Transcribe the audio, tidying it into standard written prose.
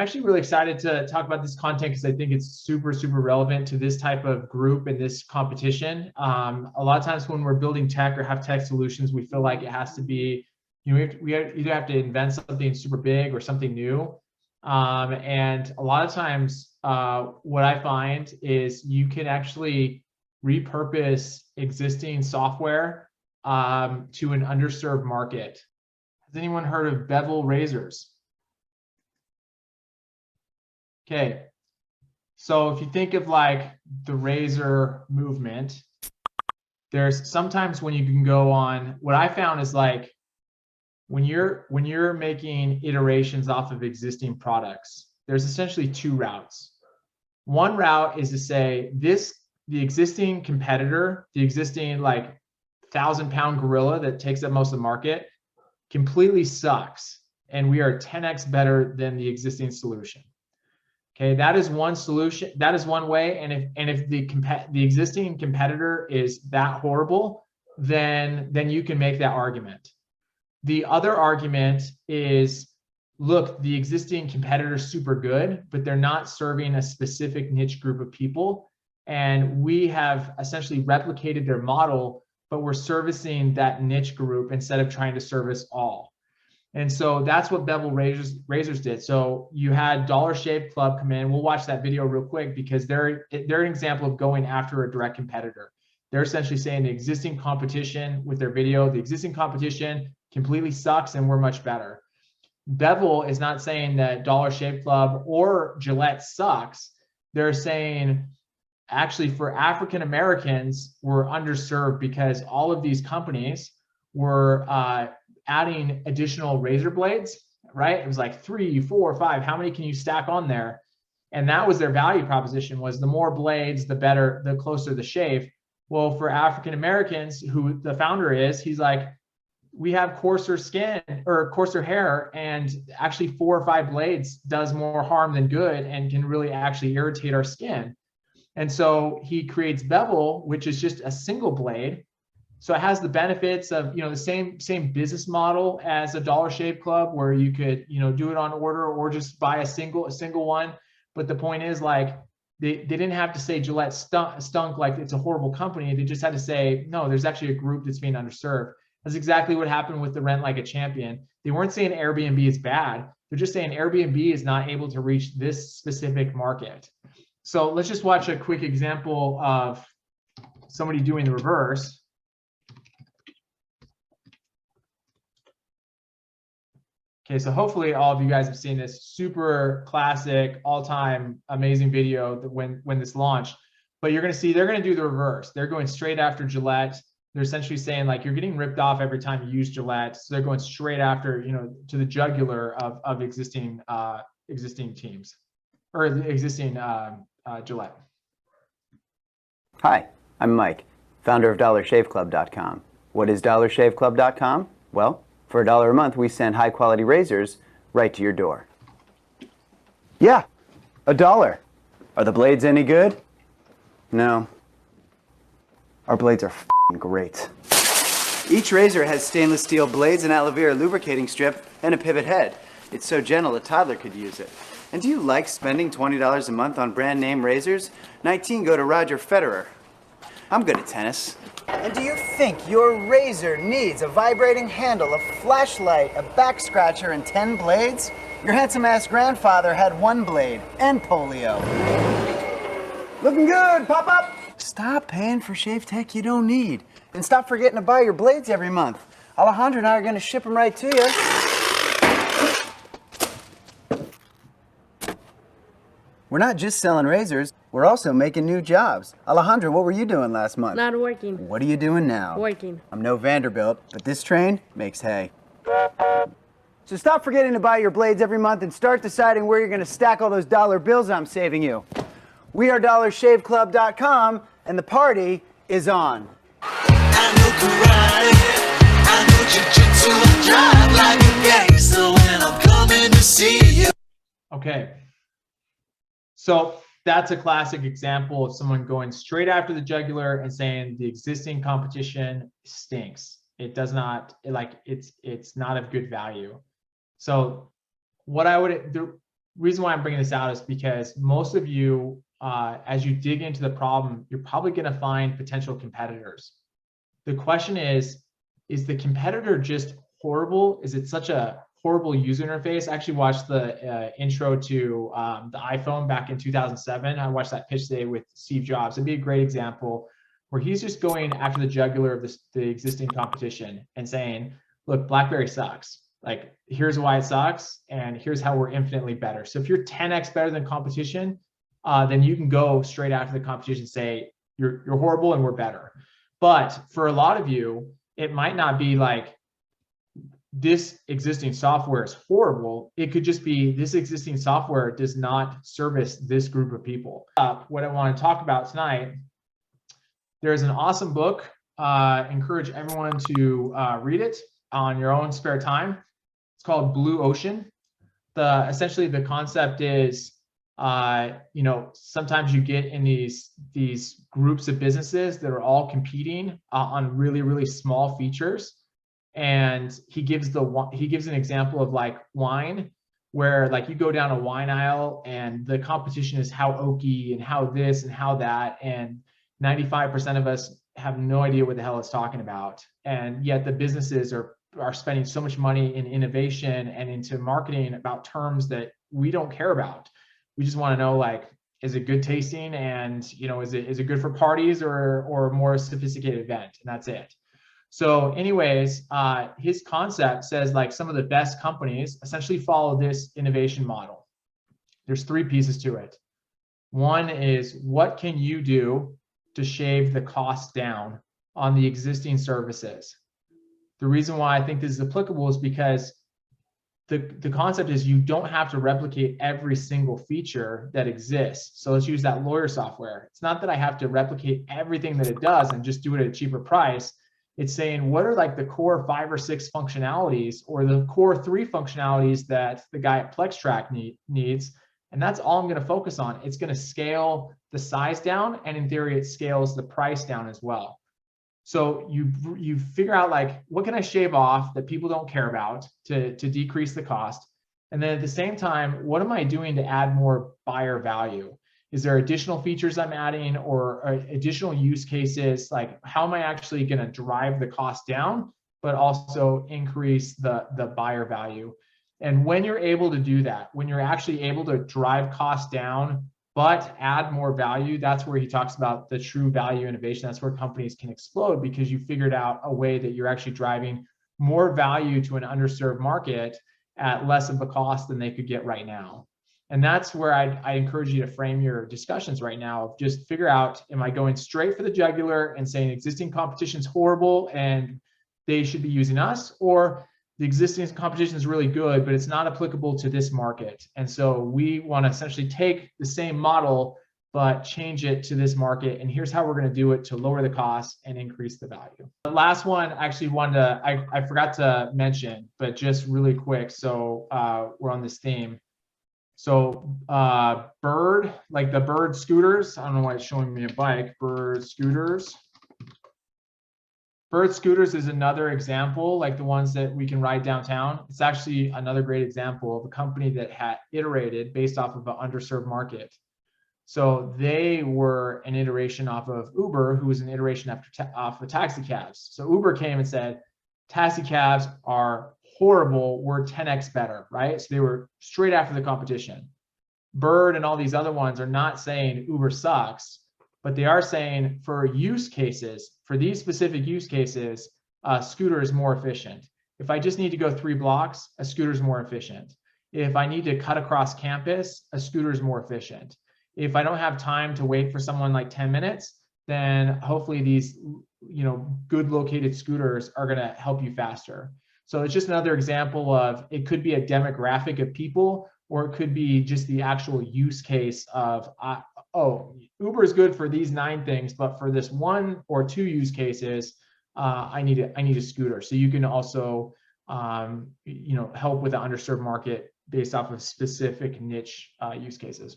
actually really excited to talk about this content because I think it's super, super relevant to this type of group and this competition. A lot of times when we're building tech or have tech solutions, we feel like it has to be, we either have to invent something super big or something new. And a lot of times what I find is you can actually repurpose existing software to an underserved market. Has anyone heard of bevel razors? Okay, so if you think of like the razor movement, there's sometimes when you can go on, what I found is like when you're making iterations off of existing products, there's essentially two routes. One route is to say the existing competitor, the existing like 1,000-pound gorilla that takes up most of the market completely sucks, and we are 10x better than the existing solution. Okay, that is one solution. That is one way. And if the existing competitor is that horrible, then you can make that argument. The other argument is, look, the existing competitor is super good, but they're not serving a specific niche group of people. And we have essentially replicated their model, but we're servicing that niche group instead of trying to service all. And so that's what bevel razors did. So you had Dollar Shave Club come in. We'll watch that video real quick because they're an example of going after a direct competitor. They're essentially saying the existing competition with their video, the existing competition completely sucks and we're much better. Bevel is not saying that Dollar Shave Club or Gillette sucks. They're saying actually for African Americans, we're underserved because all of these companies were adding additional razor blades, right? It was like 3, 4, 5. How many can you stack on there? And that was their value proposition, was the more blades, the better, the closer the shave. Well, for African Americans, who the founder is, he's like, we have coarser skin or coarser hair, and actually 4 or 5 blades does more harm than good and can really actually irritate our skin. And so he creates bevel, which is just a single blade. So it has the benefits of, the same business model as a Dollar Shave Club, where you could, do it on order or just buy a single one. But the point is, like, they didn't have to say Gillette stunk like it's a horrible company. They just had to say, no, there's actually a group that's being underserved. That's exactly what happened with the Rent Like a Champion. They weren't saying Airbnb is bad. They're just saying Airbnb is not able to reach this specific market. So let's just watch a quick example of somebody doing the reverse. Okay, so hopefully all of you guys have seen this super classic, all-time amazing video that when this launched. But you're going to see they're going to do the reverse. They're going straight after Gillette. They're essentially saying, like, you're getting ripped off every time you use Gillette. So they're going straight after, to the jugular of existing teams or the existing Gillette. Hi, I'm Mike, founder of DollarShaveClub.com. What is DollarShaveClub.com? Well, for $1 a month, we send high-quality razors right to your door. Yeah, $1. Are the blades any good? No. Our blades are f***ing great. Each razor has stainless steel blades, an aloe vera lubricating strip, and a pivot head. It's so gentle a toddler could use it. And do you like spending $20 a month on brand name razors? 19 go to Roger Federer. I'm good at tennis. And do you think your razor needs a vibrating handle, a flashlight, a back scratcher, and 10 blades? Your handsome-ass grandfather had 1 blade and polio. Looking good, pop up! Stop paying for shave tech you don't need. And stop forgetting to buy your blades every month. Alejandro and I are going to ship them right to you. We're not just selling razors, we're also making new jobs. Alejandro, what were you doing last month? Not working. What are you doing now? Working. I'm no Vanderbilt, but this train makes hay. So stop forgetting to buy your blades every month and start deciding where you're going to stack all those dollar bills I'm saving you. We are DollarShaveClub.com, and the party is on. I know karate, I know jiu-jitsu, I drive like a gangster when I'm coming to see you. Okay. So that's a classic example of someone going straight after the jugular and saying the existing competition stinks. It does not, it's not of good value. So what I would do, reason why I'm bringing this out is because most of you, as you dig into the problem, you're probably going to find potential competitors. The question is the competitor just horrible? Is it such a horrible user interface? I actually watched the intro to the iPhone back in 2007. I watched that pitch day with Steve Jobs. It'd be a great example where he's just going after the jugular of the existing competition and saying, look, BlackBerry sucks. Like, here's why it sucks, and here's how we're infinitely better. So if you're 10x better than competition, then you can go straight after the competition and say, you're horrible and we're better. But for a lot of you, it might not be like this existing software is horrible. It could just be this existing software does not service this group of people. What I want to talk about tonight, there's an awesome book. Encourage everyone to read it on your own spare time. It's called Blue Ocean. Essentially the concept is, sometimes you get in these groups of businesses that are all competing on really, really small features. And he gives an example of like wine, where like you go down a wine aisle and the competition is how oaky and how this and how that, and 95% of us have no idea what the hell it's talking about. And yet the businesses are spending so much money in innovation and into marketing about terms that we don't care about. We just want to know, like, is it good tasting, and is it good for parties or a more sophisticated event, and that's it. So anyways, his concept says like some of the best companies essentially follow this innovation model. There's 3 pieces to it. One is, what can you do to shave the cost down on the existing services? The reason why I think this is applicable is because the concept is you don't have to replicate every single feature that exists. So let's use that lawyer software. It's not that I have to replicate everything that it does and just do it at a cheaper price. It's saying, what are like the core 5 or 6 functionalities, or the core 3 functionalities that the guy at PlexTrack needs, and that's all I'm going to focus on. It's going to scale the size down, and in theory, it scales the price down as well. So you figure out like, what can I shave off that people don't care about to decrease the cost, and then at the same time, what am I doing to add more buyer value? Is there additional features I'm adding or additional use cases? Like, how am I actually going to drive the cost down, but also increase the buyer value? And when you're able to do that, when you're actually able to drive costs down, but add more value, that's where he talks about the true value innovation. That's where companies can explode, because you figured out a way that you're actually driving more value to an underserved market at less of a cost than they could get right now. And that's where I encourage you to frame your discussions right now. Just figure out, am I going straight for the jugular and saying existing competition is horrible and they should be using us, or the existing competition is really good, but it's not applicable to this market. And so we want to essentially take the same model, but change it to this market. And here's how we're going to do it to lower the cost and increase the value. The last one, actually I forgot to mention, but just really quick. So we're on this theme. So Bird, like the Bird scooters, I don't know why it's showing me a bike, Bird scooters. Bird scooters is another example, like the ones that we can ride downtown. It's actually another great example of a company that had iterated based off of an underserved market. So they were an iteration off of Uber, who was an iteration off of taxi cabs. So Uber came and said, taxi cabs are horrible, we're 10x better, right? So they were straight after the competition. Bird and all these other ones are not saying Uber sucks, but they are saying for use cases, for these specific use cases, a scooter is more efficient. If I just need to go 3 blocks, a scooter is more efficient. If I need to cut across campus, a scooter is more efficient. If I don't have time to wait for someone like 10 minutes, then hopefully these good located scooters are going to help you faster. So it's just another example of, it could be a demographic of people, or it could be just the actual use case of, oh, Uber is good for these 9 things, but for this 1 or 2 use cases, I need a scooter. So you can also help with the underserved market based off of specific niche use cases.